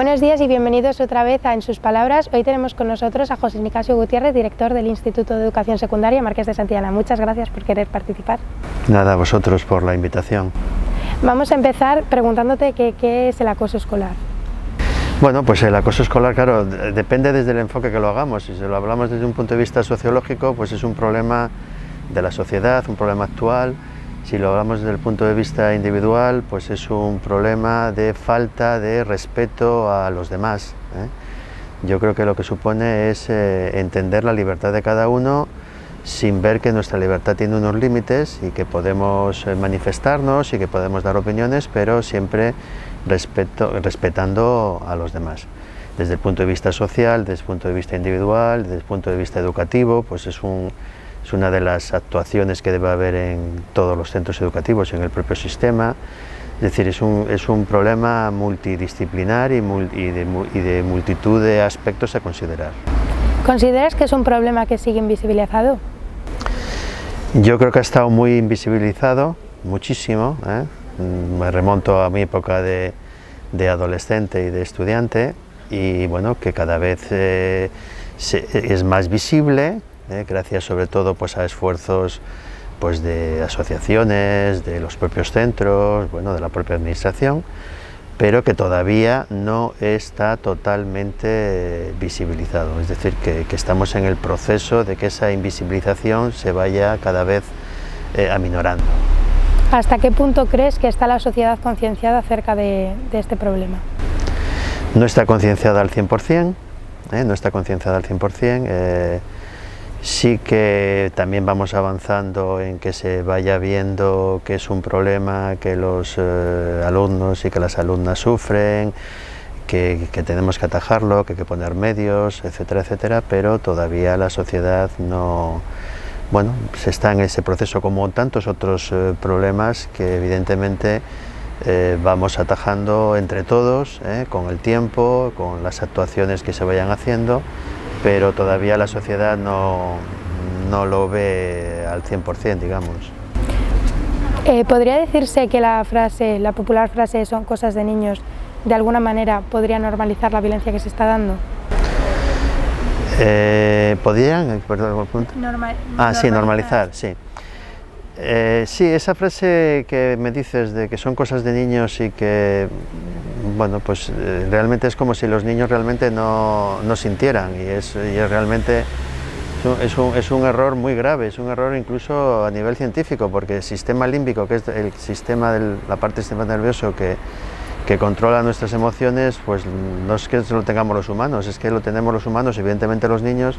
Buenos días y bienvenidos otra vez a En sus palabras. Hoy tenemos con nosotros a José Nicasio Gutiérrez, director del Instituto de Educación Secundaria Marqués de Santillana. Muchas gracias por querer participar. Nada, a vosotros por la invitación. Vamos a empezar preguntándote qué es el acoso escolar. Bueno, pues el acoso escolar, claro, depende desde el enfoque que lo hagamos. Si lo hablamos desde un punto de vista sociológico, pues es un problema de la sociedad, un problema actual. Si lo hablamos desde el punto de vista individual, pues es un problema de falta de respeto a los demás, ¿eh? Yo creo que lo que supone es entender la libertad de cada uno sin ver que nuestra libertad tiene unos límites y que podemos manifestarnos y que podemos dar opiniones, pero siempre respetando a los demás. Desde el punto de vista social, desde el punto de vista individual, desde el punto de vista educativo, pues es una de las actuaciones que debe haber en todos los centros educativos y en el propio sistema. Es decir, es un problema multidisciplinar y de multitud de aspectos a considerar. ¿Consideras que es un problema que sigue invisibilizado? Yo creo que ha estado muy invisibilizado, muchísimo, ¿eh? Me remonto a mi época de adolescente y de estudiante, y bueno, que cada vez es más visible, gracias sobre todo pues a esfuerzos pues de asociaciones, de los propios centros, bueno, de la propia administración, pero que todavía no está totalmente visibilizado. Es decir, que estamos en el proceso de que esa invisibilización se vaya cada vez aminorando. ¿Hasta qué punto crees que está la sociedad concienciada acerca de este problema? No está concienciada al 100%, no está concienciada al 100%. Sí que también vamos avanzando en que se vaya viendo que es un problema que los alumnos y que las alumnas sufren, que tenemos que atajarlo, que hay que poner medios, etcétera, etcétera, pero todavía la sociedad no... Bueno, se está en ese proceso como tantos otros problemas que evidentemente vamos atajando entre todos, con el tiempo, con las actuaciones que se vayan haciendo, pero todavía la sociedad no lo ve al 100%, digamos. ¿Podría decirse que la popular frase "son cosas de niños", de alguna manera podría normalizar la violencia que se está dando? ¿Podrían? Perdón, sí, normalizar, sí. Sí, esa frase que me dices de que son cosas de niños y que, bueno, pues realmente es como si los niños realmente no sintieran, y es realmente un error muy grave, es un error incluso a nivel científico, porque el sistema límbico, que es el sistema de la parte del sistema nervioso que controla nuestras emociones, pues no es que lo tengamos los humanos, es que lo tenemos los humanos, evidentemente los niños,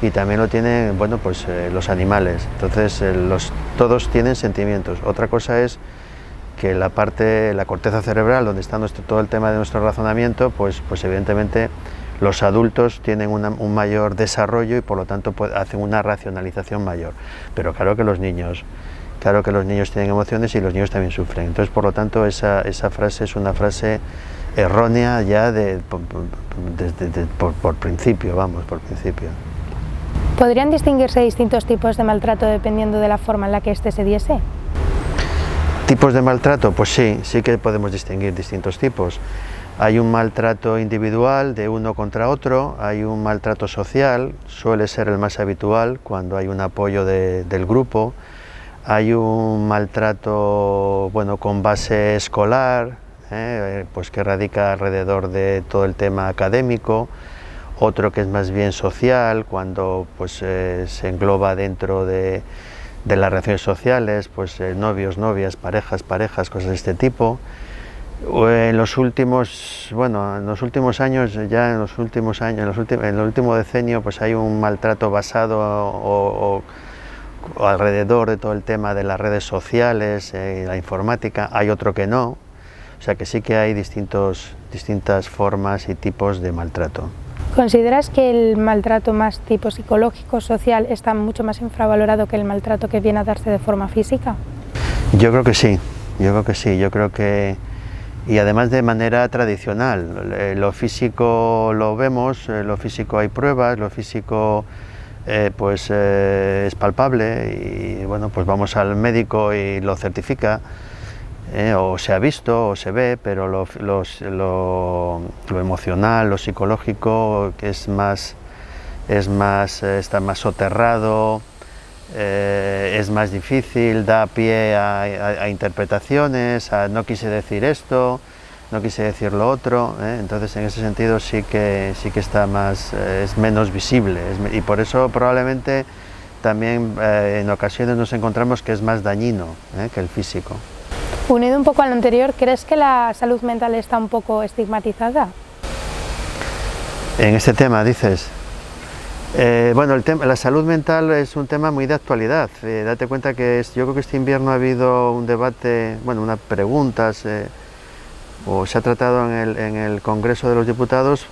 y también lo tienen, bueno, pues los animales. Entonces todos tienen sentimientos. Otra cosa es que la corteza cerebral, donde está todo el tema de nuestro razonamiento, pues evidentemente los adultos tienen un mayor desarrollo y por lo tanto hacen una racionalización mayor. Pero claro que los niños tienen emociones y los niños también sufren. Entonces, por lo tanto, esa frase es una frase errónea ya por principio, vamos, por principio. ¿Podrían distinguirse distintos tipos de maltrato dependiendo de la forma en la que éste se diese? ¿Tipos de maltrato? Pues sí que podemos distinguir distintos tipos. Hay un maltrato individual de uno contra otro, hay un maltrato social, suele ser el más habitual cuando hay un apoyo del grupo. Hay un maltrato, bueno, con base escolar, pues que radica alrededor de todo el tema académico. Otro que es más bien social, cuando pues se engloba dentro de las relaciones sociales, pues novios, novias, parejas, cosas de este tipo. En los últimos años, en el último decenio, pues hay un maltrato basado o alrededor de todo el tema de las redes sociales, la informática. Hay otro que no, o sea que sí que hay distintas formas y tipos de maltrato. ¿Consideras que el maltrato más tipo psicológico, social, está mucho más infravalorado que el maltrato que viene a darse de forma física? Yo creo que sí, y además de manera tradicional. Lo físico lo vemos, lo físico hay pruebas, lo físico es palpable y bueno, pues vamos al médico y lo certifica. o se ha visto o se ve, pero lo emocional, lo psicológico, que está más soterrado, es más difícil, da pie a interpretaciones, a no quise decir esto, no quise decir lo otro, entonces en ese sentido sí que está más, es menos visible, y por eso probablemente también en ocasiones nos encontramos que es más dañino que el físico. Unido un poco a lo anterior, ¿crees que la salud mental está un poco estigmatizada? En este tema, dices. Bueno, la salud mental es un tema muy de actualidad. Date cuenta que yo creo que este invierno ha habido un debate, bueno, unas preguntas, o se ha tratado en el Congreso de los Diputados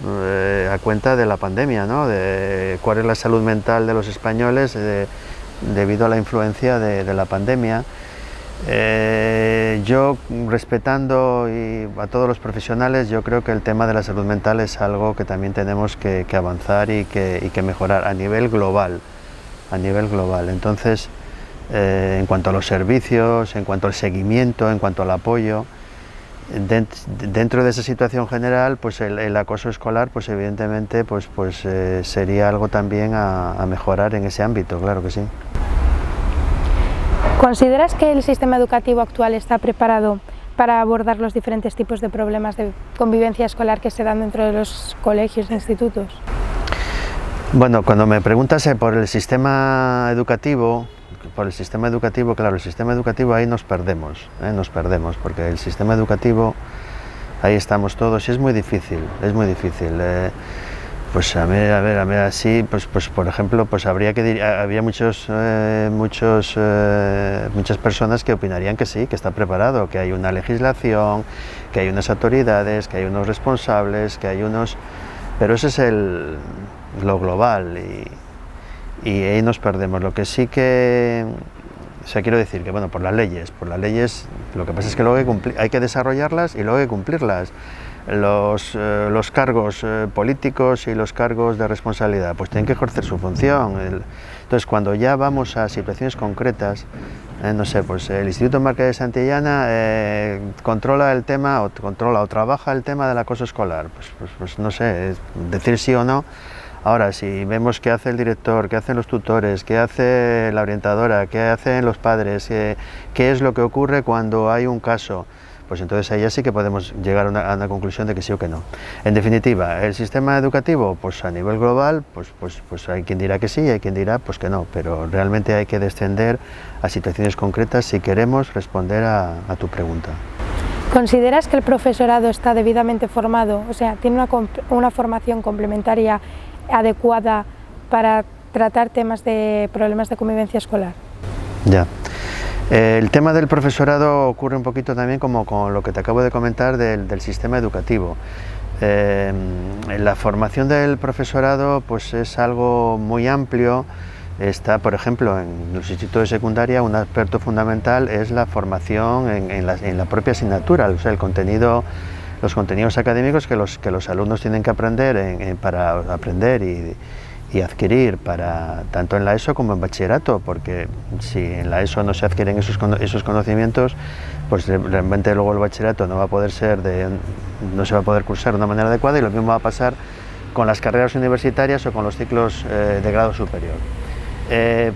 a cuenta de la pandemia, ¿no? De cuál es la salud mental de los españoles debido a la influencia de la pandemia. Yo, respetando a todos los profesionales, yo creo que el tema de la salud mental es algo que también tenemos que avanzar y que mejorar a nivel global. Entonces, en cuanto a los servicios, en cuanto al seguimiento, en cuanto al apoyo, dentro de esa situación general, pues el acoso escolar, pues evidentemente, sería algo también a mejorar en ese ámbito, claro que sí. ¿Consideras que el sistema educativo actual está preparado para abordar los diferentes tipos de problemas de convivencia escolar que se dan dentro de los colegios e institutos? Bueno, cuando me preguntas por el sistema educativo, claro, el sistema educativo ahí nos perdemos, porque el sistema educativo, ahí estamos todos y es muy difícil. Pues a ver, así, pues por ejemplo, pues había muchas personas que opinarían que sí, que está preparado, que hay una legislación, que hay unas autoridades, que hay unos responsables, pero eso es lo global y ahí nos perdemos. Lo que sí que, quiero decir que, bueno, por las leyes, lo que pasa es que luego hay que desarrollarlas y luego hay que cumplirlas. Los cargos políticos y los cargos de responsabilidad pues tienen que ejercer su función. Entonces, cuando ya vamos a situaciones concretas, no sé, pues el Instituto Marqués de Santillana controla el tema o trabaja el tema del acoso escolar, pues no sé, decir sí o no. Ahora, si vemos qué hace el director, qué hacen los tutores, qué hace la orientadora, qué hacen los padres, qué es lo que ocurre cuando hay un caso, pues entonces ahí ya sí que podemos llegar a una conclusión de que sí o que no. En definitiva, el sistema educativo, pues a nivel global, pues hay quien dirá que sí y hay quien dirá pues que no, pero realmente hay que descender a situaciones concretas si queremos responder a tu pregunta. ¿Consideras que el profesorado está debidamente formado, o sea, tiene una formación complementaria adecuada para tratar temas de problemas de convivencia escolar? Ya. El tema del profesorado ocurre un poquito también como con lo que te acabo de comentar del sistema educativo. La formación del profesorado pues es algo muy amplio. Está, por ejemplo, en los institutos de secundaria, un aspecto fundamental es la formación en la propia asignatura, o sea, los contenidos académicos que los alumnos tienen que aprender para aprender y adquirir tanto en la ESO como en bachillerato, porque si en la ESO no se adquieren esos conocimientos, pues realmente luego el bachillerato no se va a poder cursar de una manera adecuada, y lo mismo va a pasar con las carreras universitarias o con los ciclos de grado superior.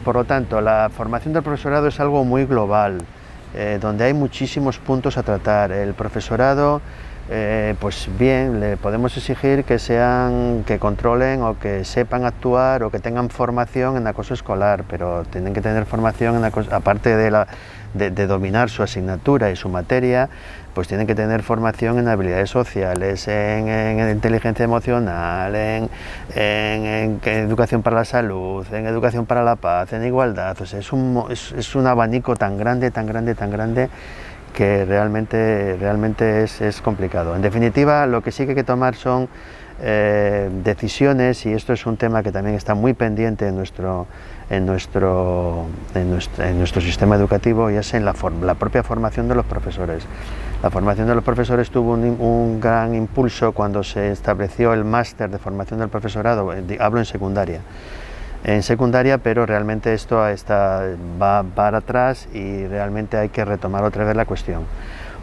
Por lo tanto, la formación del profesorado es algo muy global, donde hay muchísimos puntos a tratar. El profesorado, pues bien, le podemos exigir que controlen o que sepan actuar o que tengan formación en acoso escolar, pero tienen que tener formación aparte de dominar su asignatura y su materia, pues tienen que tener formación en habilidades sociales, en inteligencia emocional, en educación para la salud, en educación para la paz, en igualdad. O sea, es un abanico tan grande que realmente es complicado. En definitiva, lo que sí que hay que tomar son decisiones, y esto es un tema que también está muy pendiente en nuestro sistema educativo, y es en la propia formación de los profesores. La formación de los profesores tuvo un gran impulso cuando se estableció el máster de formación del profesorado, hablo en secundaria, pero realmente esto va para atrás y realmente hay que retomar otra vez la cuestión.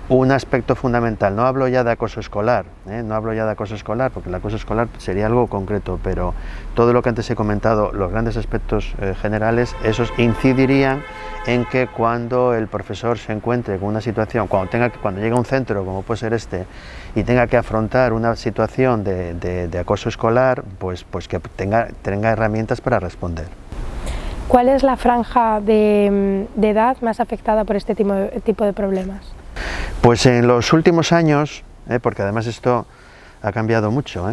un aspecto fundamental. No hablo ya de acoso escolar, no hablo ya de acoso escolar, porque el acoso escolar sería algo concreto, pero todo lo que antes he comentado, los grandes aspectos generales, esos incidirían en que cuando el profesor se encuentre con una situación, cuando llegue a un centro como puede ser este y tenga que afrontar una situación de acoso escolar, pues que tenga herramientas para responder. ¿Cuál es la franja de edad más afectada por este tipo de problemas? Pues en los últimos años, porque además esto ha cambiado mucho,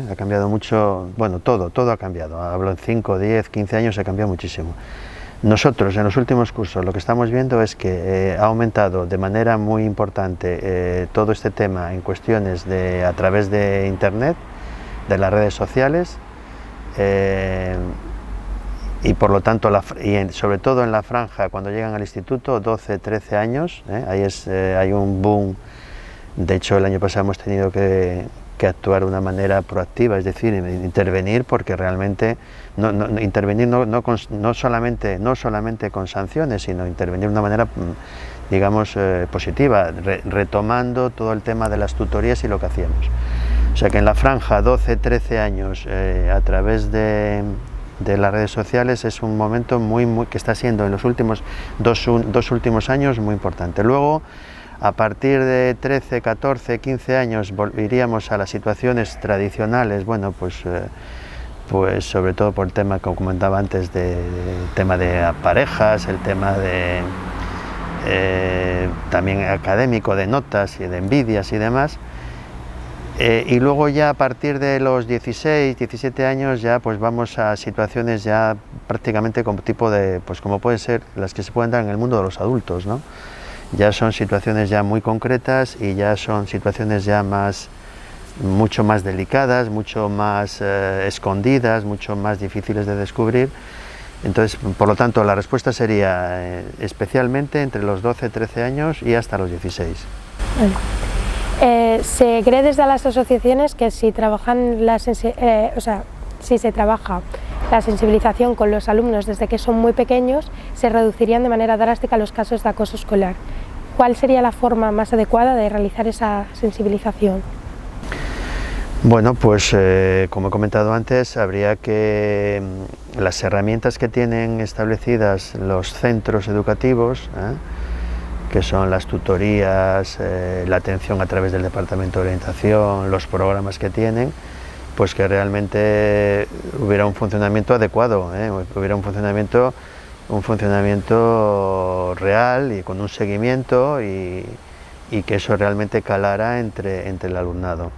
bueno, todo ha cambiado, hablo en 5, 10, 15 años, ha cambiado muchísimo. Nosotros en los últimos cursos lo que estamos viendo es que ha aumentado de manera muy importante todo este tema en cuestiones a través de Internet, de las redes sociales, y por lo tanto, sobre todo en la franja cuando llegan al instituto, 12, 13 años, hay un boom. De hecho, el año pasado hemos tenido que actuar de una manera proactiva, es decir, intervenir, porque realmente intervenir no solamente con sanciones, sino intervenir de una manera, digamos, positiva, retomando todo el tema de las tutorías y lo que hacíamos. O sea que en la franja 12, 13 años, a través de las redes sociales, es un momento que está siendo en los últimos dos últimos años muy importante. Luego, a partir de 13, 14, 15 años volveríamos a las situaciones tradicionales, bueno, pues sobre todo por el tema que comentaba antes, tema de parejas, el tema también académico, de notas y de envidias y demás. Y luego ya a partir de los 16, 17 años ya pues vamos a situaciones ya prácticamente como como pueden ser las que se pueden dar en el mundo de los adultos, ¿no? Ya son situaciones ya muy concretas y ya son situaciones ya mucho más delicadas, mucho más escondidas, mucho más difíciles de descubrir. Entonces, por lo tanto, la respuesta sería especialmente entre los 12, 13 años y hasta los 16. Se cree desde las asociaciones que si se trabaja la sensibilización con los alumnos desde que son muy pequeños, se reducirían de manera drástica los casos de acoso escolar. ¿Cuál sería la forma más adecuada de realizar esa sensibilización? Bueno, pues como he comentado antes, habría que las herramientas que tienen establecidas los centros educativos, que son las tutorías, la atención a través del Departamento de Orientación, los programas que tienen, pues que realmente hubiera un funcionamiento adecuado, hubiera un funcionamiento real y con un seguimiento y que eso realmente calara entre el alumnado.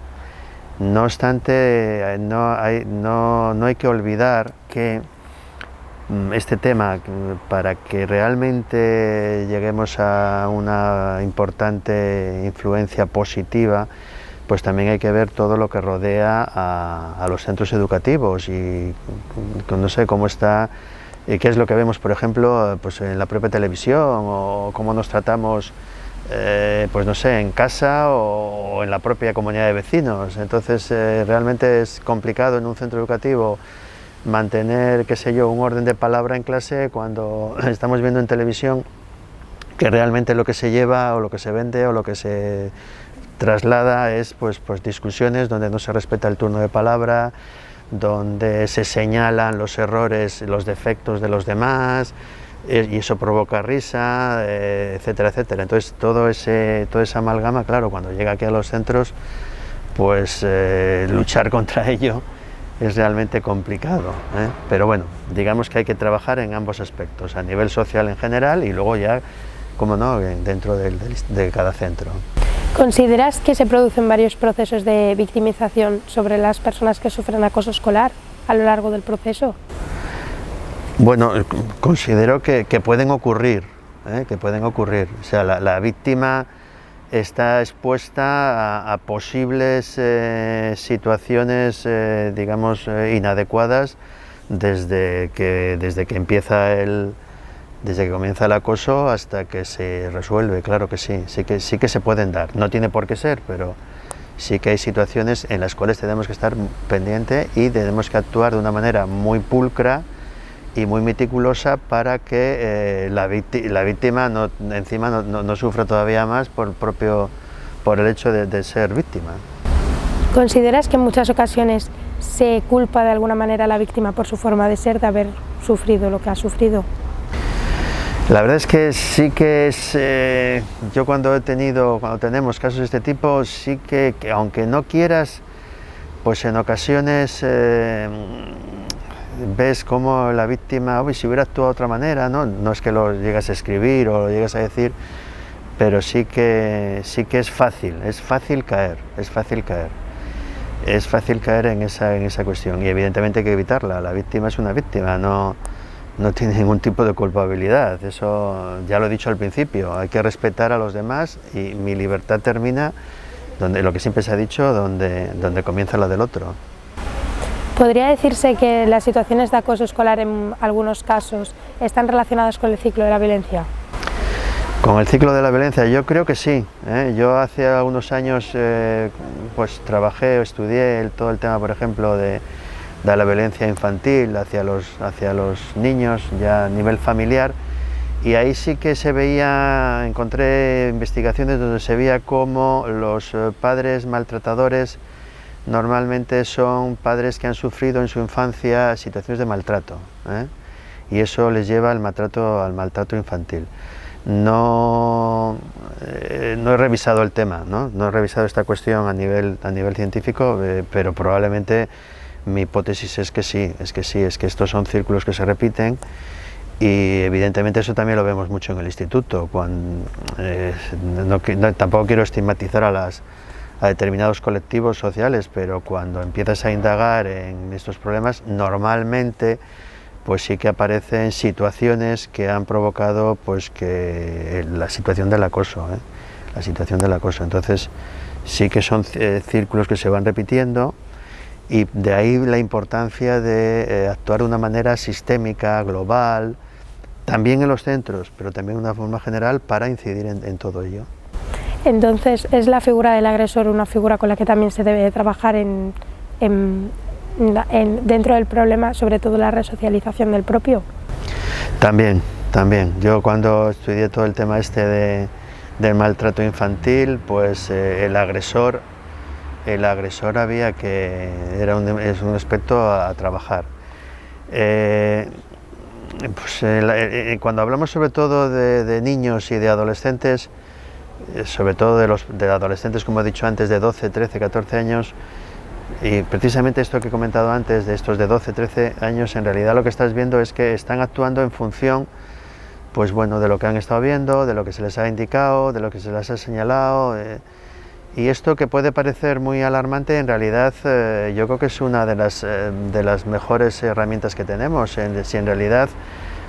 No obstante, no hay que olvidar que este tema, para que realmente lleguemos a una importante influencia positiva, pues también hay que ver todo lo que rodea a los centros educativos y no sé cómo está, qué es lo que vemos, por ejemplo, pues en la propia televisión, o cómo nos tratamos, pues no sé, en casa o en la propia comunidad de vecinos. Entonces realmente es complicado en un centro educativo mantener, qué sé yo, un orden de palabra en clase cuando estamos viendo en televisión que realmente lo que se lleva o lo que se vende o lo que se traslada es pues discusiones donde no se respeta el turno de palabra, donde se señalan los errores, los defectos de los demás, y eso provoca risa, etcétera, etcétera. Entonces toda esa amalgama, claro, cuando llega aquí a los centros, pues luchar contra ello es realmente complicado, pero bueno, digamos que hay que trabajar en ambos aspectos, a nivel social en general y luego ya, como no, dentro de cada centro. ¿Consideras que se producen varios procesos de victimización sobre las personas que sufren acoso escolar a lo largo del proceso? Bueno, considero que pueden ocurrir, o sea, la víctima está expuesta a posibles situaciones, digamos, inadecuadas desde que comienza el acoso hasta que se resuelve. Claro que sí que se pueden dar. No tiene por qué ser, pero sí que hay situaciones en las cuales tenemos que estar pendientes y tenemos que actuar de una manera muy pulcra y muy meticulosa para que la víctima no sufra todavía más por por el hecho de ser víctima. ¿Consideras que en muchas ocasiones se culpa de alguna manera a la víctima por su forma de ser, de haber sufrido lo que ha sufrido? La verdad es que sí que es, yo cuando tenemos casos de este tipo, sí que aunque no quieras, pues en ocasiones ves cómo la víctima, si hubiera actuado de otra manera, no es que lo llegas a escribir o lo llegas a decir, pero sí que es fácil caer, es fácil caer en esa cuestión, y evidentemente hay que evitarla. La víctima es una víctima, no tiene ningún tipo de culpabilidad, eso ya lo he dicho al principio, hay que respetar a los demás, y mi libertad termina donde, lo que siempre se ha dicho, donde comienza la del otro. ¿Podría decirse que las situaciones de acoso escolar en algunos casos están relacionadas con el ciclo de la violencia? Con el ciclo de la violencia, yo creo que sí. Yo hace unos años pues estudié todo el tema, por ejemplo, de la violencia infantil hacia los niños ya a nivel familiar, y ahí sí que encontré investigaciones donde se veía cómo los padres maltratadores normalmente son padres que han sufrido en su infancia situaciones de maltrato, y eso les lleva al maltrato infantil. No he revisado el tema, no he revisado esta cuestión a nivel científico, pero probablemente mi hipótesis es que sí, es que estos son círculos que se repiten, y evidentemente eso también lo vemos mucho en el instituto. Tampoco quiero estigmatizar a determinados colectivos sociales, pero cuando empiezas a indagar en estos problemas, normalmente pues sí que aparecen situaciones que han provocado pues que la situación del acoso, Entonces sí que son círculos que se van repitiendo, y de ahí la importancia de actuar de una manera sistémica, global, también en los centros, pero también de una forma general, para incidir en todo ello. Entonces, ¿es la figura del agresor una figura con la que también se debe trabajar dentro del problema, sobre todo la resocialización del propio? También. Yo cuando estudié todo el tema del maltrato infantil, pues el agresor había que... es un aspecto a trabajar. Cuando hablamos sobre todo de niños y de adolescentes, sobre todo de adolescentes, como he dicho antes, de 12, 13, 14 años, y precisamente esto que he comentado antes, de estos de 12, 13 años, en realidad lo que estás viendo es que están actuando en función, pues bueno, de lo que han estado viendo, de lo que se les ha indicado, de lo que se les ha señalado, y esto que puede parecer muy alarmante, en realidad yo creo que es una de las mejores herramientas que tenemos. Si en realidad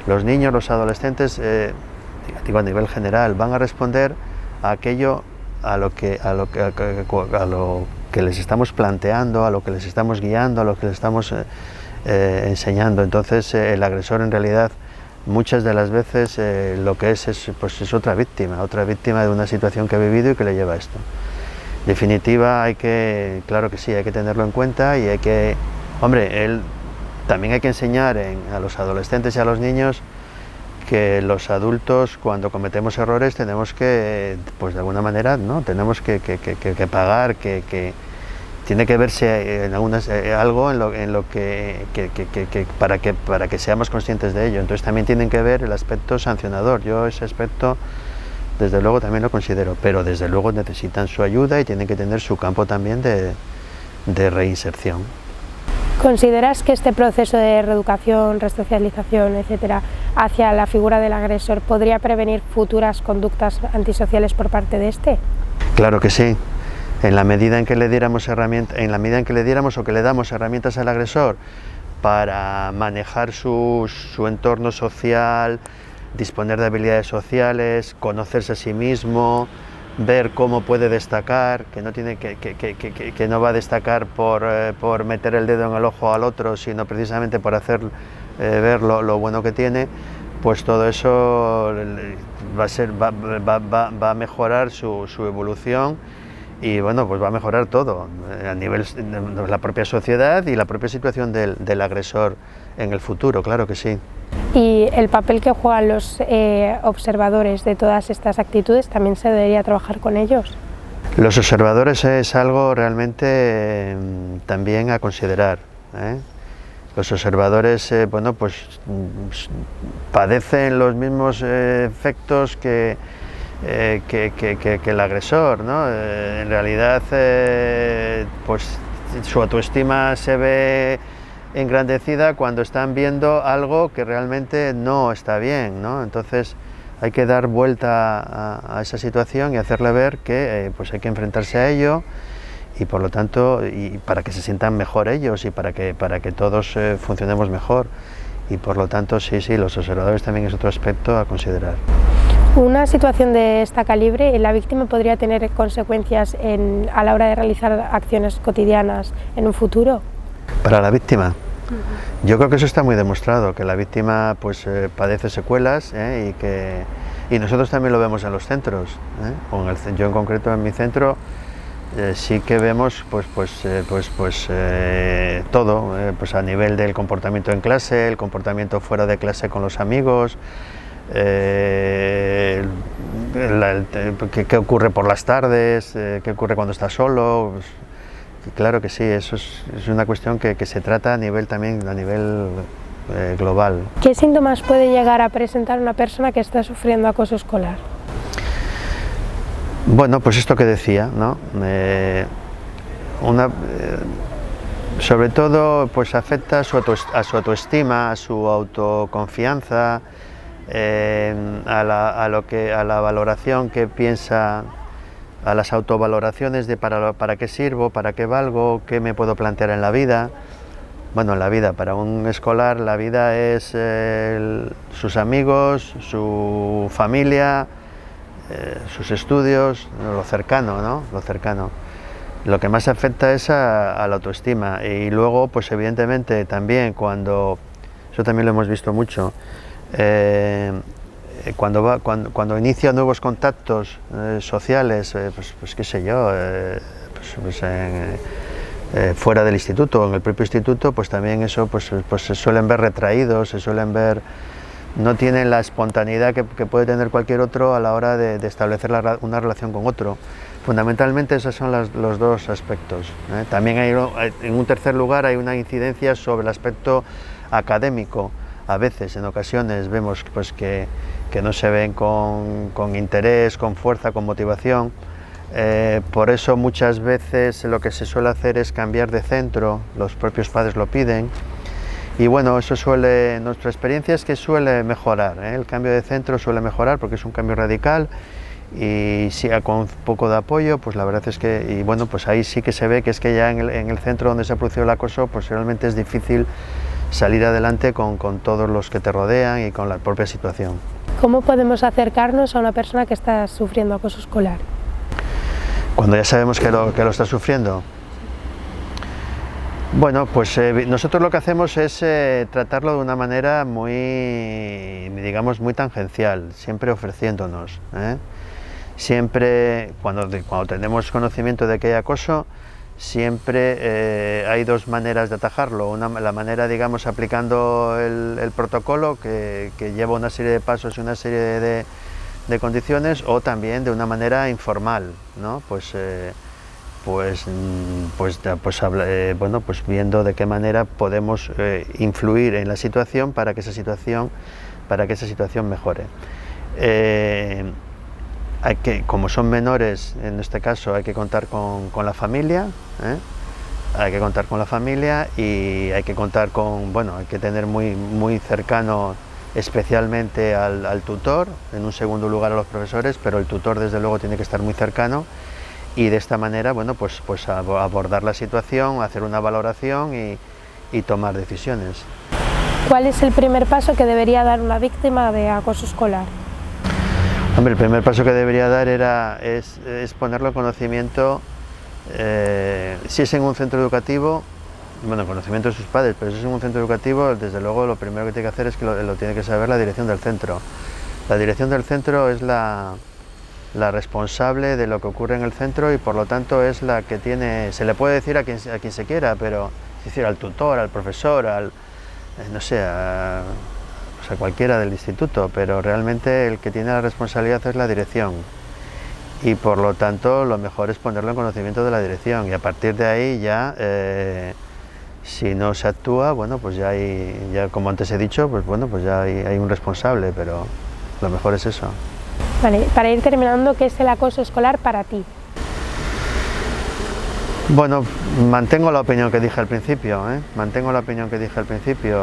los niños, los adolescentes, digo a nivel general, van a responder a aquello, a lo que les estamos planteando, a lo que les estamos guiando, a lo que les estamos enseñando. Entonces el agresor en realidad muchas de las veces lo que es otra víctima de una situación que ha vivido y que le lleva a esto. En definitiva, claro que sí, hay que tenerlo en cuenta, y también hay que enseñar a los adolescentes y a los niños que los adultos, cuando cometemos errores, tenemos que, pues de alguna manera, tenemos que pagar, que tiene que verse algo en lo que para que seamos conscientes de ello. Entonces también tienen que ver el aspecto sancionador. Yo ese aspecto desde luego también lo considero, pero desde luego necesitan su ayuda y tienen que tener su campo también de reinserción. ¿Consideras que este proceso de reeducación, resocialización, etcétera, hacia la figura del agresor podría prevenir futuras conductas antisociales por parte de este? Claro que sí. En la medida en que le diéramos o que le damos herramientas al agresor para manejar su entorno social, disponer de habilidades sociales, conocerse a sí mismo, ver cómo puede destacar, que no va a destacar por meter el dedo en el ojo al otro, sino precisamente por hacer ver lo bueno que tiene, pues todo eso va a mejorar su evolución, y bueno, pues va a mejorar todo a nivel de la propia sociedad y la propia situación del agresor en el futuro, claro que sí. ¿Y el papel que juegan los observadores de todas estas actitudes, también se debería trabajar con ellos? Los observadores es algo realmente también a considerar, ¿eh? Los observadores, bueno, pues padecen los mismos efectos que el agresor, ¿no? En realidad, pues su autoestima se ve engrandecida cuando están viendo algo que realmente no está bien, ¿no? Entonces hay que dar vuelta a esa situación y hacerle ver que pues hay que enfrentarse a ello, y por lo tanto, y para que se sientan mejor ellos y para que todos funcionemos mejor, y por lo tanto sí, los observadores también es otro aspecto a considerar. Una situación de esta calibre, la víctima podría tener consecuencias a la hora de realizar acciones cotidianas en un futuro. Para la víctima, yo creo que eso está muy demostrado, que la víctima pues padece secuelas, y nosotros también lo vemos en los centros, yo en concreto en mi centro sí que vemos todo, pues a nivel del comportamiento en clase, el comportamiento fuera de clase con los amigos, qué ocurre por las tardes, qué ocurre cuando está solo. Pues, claro que sí, eso es una cuestión que se trata a nivel global. ¿Qué síntomas puede llegar a presentar una persona que está sufriendo acoso escolar? Bueno, pues esto que decía, ¿no? Sobre todo, pues afecta a su autoestima, a su autoconfianza, a la valoración que piensa, a las autovaloraciones de para qué sirvo, para qué valgo, qué me puedo plantear en la vida. Bueno, en la vida, para un escolar, la vida es sus amigos, su familia, sus estudios, lo cercano, ¿no? Lo cercano. Lo que más afecta es a la autoestima, y luego, pues evidentemente también eso también lo hemos visto mucho, cuando inicia nuevos contactos sociales, pues qué sé yo, fuera del instituto o en el propio instituto, pues también eso pues se suelen ver retraídos, no tienen la espontaneidad que puede tener cualquier otro a la hora de establecer una relación con otro. Fundamentalmente esos son los dos aspectos, ¿eh? También en un tercer lugar hay una incidencia sobre el aspecto académico. A veces, en ocasiones, vemos pues que no se ven con interés, con fuerza, con motivación. Por eso muchas veces lo que se suele hacer es cambiar de centro, los propios padres lo piden. Y bueno, nuestra experiencia es que suele mejorar, ¿eh? El cambio de centro suele mejorar porque es un cambio radical, y si con un poco de apoyo, pues la verdad es que, y bueno, pues ahí sí que se ve que es que ya en el centro donde se ha producido el acoso, pues realmente es difícil salir adelante con todos los que te rodean y con la propia situación. ¿Cómo podemos acercarnos a una persona que está sufriendo acoso escolar? Cuando ya sabemos que lo está sufriendo. Bueno, pues nosotros lo que hacemos es tratarlo de una manera muy tangencial, siempre ofreciéndonos, ¿eh? Siempre, cuando tenemos conocimiento de que hay acoso, siempre hay dos maneras de atajarlo. La manera, digamos, aplicando el protocolo que lleva una serie de pasos y una serie de condiciones, o también de una manera informal, ¿no? Viendo de qué manera podemos influir en la situación para que esa situación mejore. Como son menores, en este caso hay que contar con la familia, ¿eh? Hay que contar con la familia, y hay que contar hay que tener muy cercano especialmente al tutor, en un segundo lugar a los profesores, pero el tutor desde luego tiene que estar muy cercano, y de esta manera, pues abordar la situación, hacer una valoración y tomar decisiones. ¿Cuál es el primer paso que debería dar una víctima de acoso escolar? Hombre, el primer paso que debería dar es ponerlo en conocimiento, si es en un centro educativo, conocimiento de sus padres, pero si es en un centro educativo, desde luego lo primero que tiene que hacer es que lo tiene que saber la dirección del centro. La dirección del centro es la responsable de lo que ocurre en el centro, y por lo tanto es la que se le puede decir a quien se quiera, pero es decir, al tutor, al profesor, a cualquiera del instituto, pero realmente el que tiene la responsabilidad es la dirección. y por lo tanto lo mejor es ponerlo en conocimiento de la dirección y a partir de ahí ya si no se actúa, bueno, pues ya como antes he dicho, pues bueno, pues ya hay un responsable, pero lo mejor es eso. Vale, para ir terminando, ¿qué es el acoso escolar para ti? Bueno, mantengo la opinión que dije al principio, mantengo la opinión que dije al principio.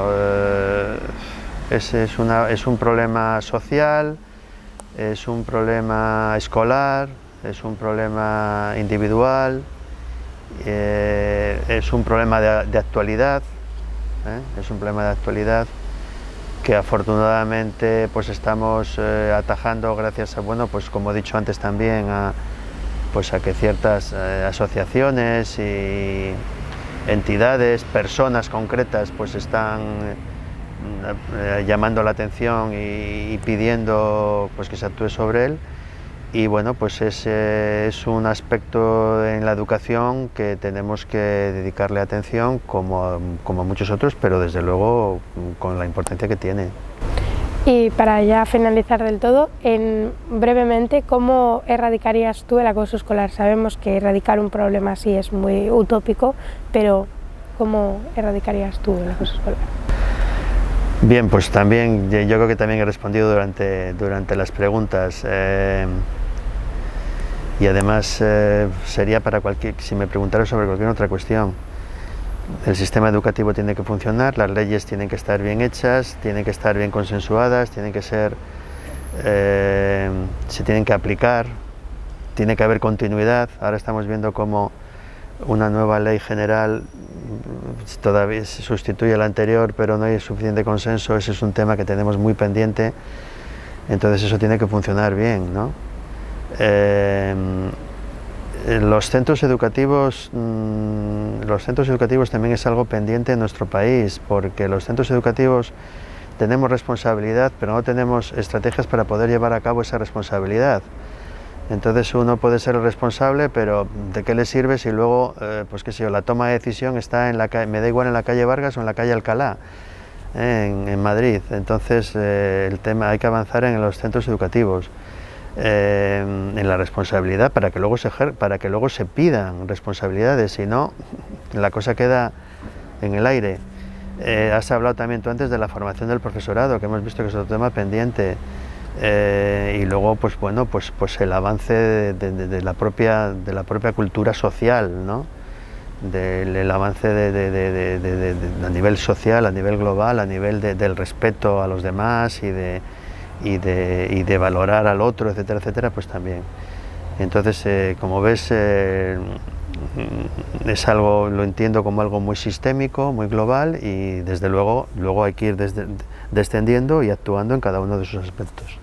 Es un problema social, es un problema escolar, es un problema individual, es un problema de actualidad, es un problema de actualidad que afortunadamente pues estamos atajando gracias a, bueno, pues como he dicho antes también, pues a que ciertas asociaciones y entidades, personas concretas pues están llamando la atención y pidiendo pues que se actúe sobre él. Y bueno, pues ese es un aspecto en la educación que tenemos que dedicarle atención como muchos otros, pero desde luego con la importancia que tiene. Y para ya finalizar del todo, brevemente, ¿cómo erradicarías tú el acoso escolar? Sabemos que erradicar un problema así es muy utópico, pero ¿cómo erradicarías tú el acoso escolar? Bien, pues también, yo creo que también he respondido durante las preguntas. Y además sería para si me preguntaras sobre cualquier otra cuestión. El sistema educativo tiene que funcionar, las leyes tienen que estar bien hechas, tienen que estar bien consensuadas, tienen que ser, se tienen que aplicar, tiene que haber continuidad. Ahora estamos viendo cómo una nueva ley general todavía se sustituye a la anterior, pero no hay suficiente consenso. Ese es un tema que tenemos muy pendiente, entonces eso tiene que funcionar bien, ¿no? Los centros educativos también es algo pendiente en nuestro país, porque los centros educativos tenemos responsabilidad, pero no tenemos estrategias para poder llevar a cabo esa responsabilidad. Entonces uno puede ser el responsable, pero ¿de qué le sirve si luego, pues qué sé yo, la toma de decisión está en la calle, me da igual en la calle Vargas o en la calle Alcalá, en Madrid? Entonces el tema, hay que avanzar en los centros educativos. En la responsabilidad para que luego se pidan responsabilidades, si no la cosa queda en el aire. Has hablado también tú antes de la formación del profesorado, que hemos visto que es otro tema pendiente, y luego pues bueno, pues el avance de la propia cultura social, ¿no? El avance a nivel social, a nivel global, a nivel del respeto a los demás y de valorar al otro, etcétera, etcétera, pues también. Entonces, como ves, es algo, lo entiendo como algo muy sistémico, muy global, y desde luego hay que ir descendiendo y actuando en cada uno de sus aspectos.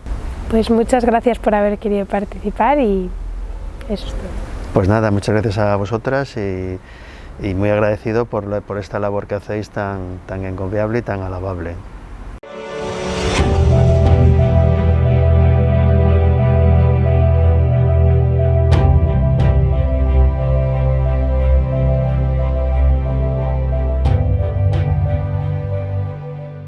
Pues muchas gracias por haber querido participar y eso es todo. Pues nada, muchas gracias a vosotras y muy agradecido por esta labor que hacéis tan encomiable y tan alabable.